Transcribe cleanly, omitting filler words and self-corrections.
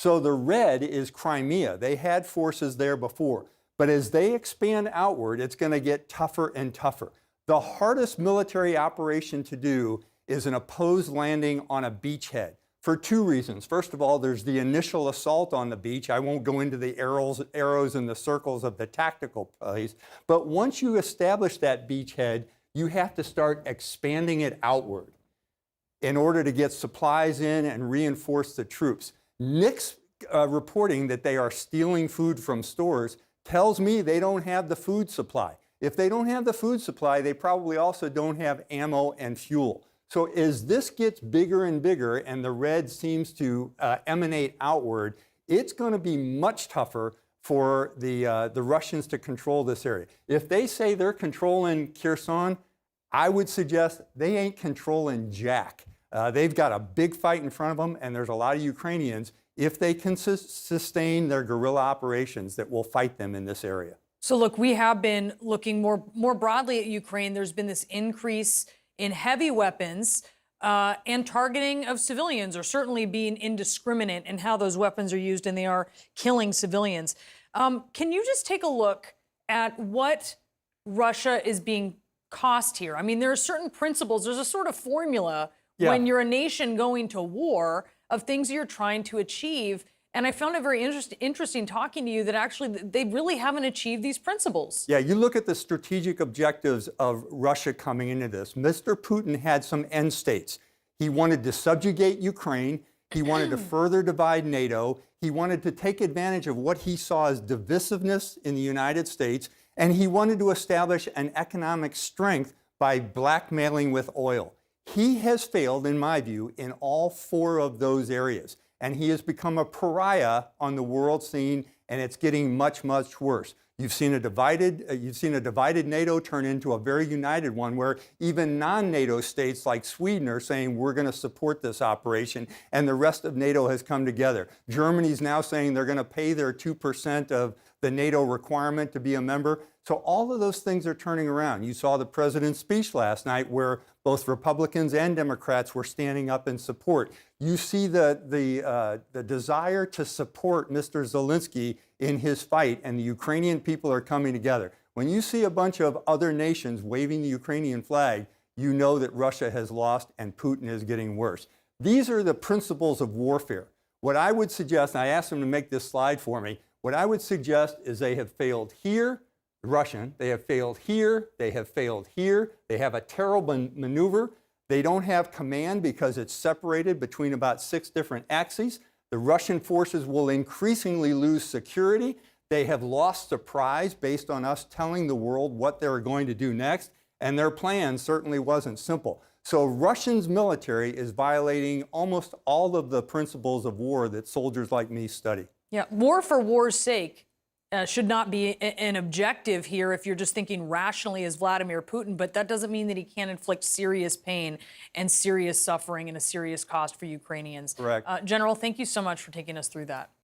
So the red is Crimea. They had forces there before. But as they expand outward, it's going to get tougher and tougher. The hardest military operation to do is an opposed landing on a beachhead for two reasons. First of all, there's the initial assault on the beach. I won't go into the arrows and the circles of the tactical place. But once you establish that beachhead, you have to start expanding it outward in order to get supplies in and reinforce the troops. Nick's reporting that they are stealing food from stores tells me they don't have the food supply. If they don't have the food supply, they probably also don't have ammo and fuel. So as this gets bigger and bigger and the red seems to emanate outward, it's going to be much tougher for the Russians to control this area. If they say they're controlling Kherson, I would suggest they ain't controlling jack. They've got a big fight in front of them, and there's a lot of Ukrainians, if they can sustain their guerrilla operations, that will fight them in this area. So look, we have been looking more broadly at Ukraine. There's been this increase in heavy weapons and targeting of civilians, or certainly being indiscriminate in how those weapons are used, and they are killing civilians. Can you just take a look at what Russia is being cost here? I mean, there are certain principles. There's a sort of formula when you're a nation going to war of things you're trying to achieve. And I found it very interesting talking to you that actually they really haven't achieved these principles. Yeah, you look at the strategic objectives of Russia coming into this. Mr. Putin had some end states. He wanted to subjugate Ukraine. He wanted to further divide NATO. He wanted to take advantage of what he saw as divisiveness in the United States. And he wanted to establish an economic strength by blackmailing with oil. He has failed, in my view, in all four of those areas. And he has become a pariah on the world scene, and it's getting much, much worse. You've seen a divided NATO turn into a very united one, where even non-NATO states like Sweden are saying we're going to support this operation, and the rest of NATO has come together. Germany's now saying they're going to pay their 2% of the NATO requirement to be a member. So all of those things are turning around. You saw the president's speech last night where both Republicans and Democrats were standing up in support. You see the desire to support Mr. Zelensky in his fight, and the Ukrainian people are coming together. When you see a bunch of other nations waving the Ukrainian flag, you know that Russia has lost and Putin is getting worse. These are the principles of warfare. What I would suggest, and I asked them to make this slide for me, what I would suggest is they have failed here, Russian, they have failed here, they have failed here, they have a terrible maneuver. They don't have command because it's separated between about 6 different axes. The Russian forces will increasingly lose security. They have lost surprise based on us telling the world what they were going to do next, and their plan certainly wasn't simple. So Russia's military is violating almost all of the principles of war that soldiers like me study. Yeah, war for war's sake should not be an objective here if you're just thinking rationally as Vladimir Putin, but that doesn't mean that he can't inflict serious pain and serious suffering and a serious cost for Ukrainians. Correct. General, thank you so much for taking us through that.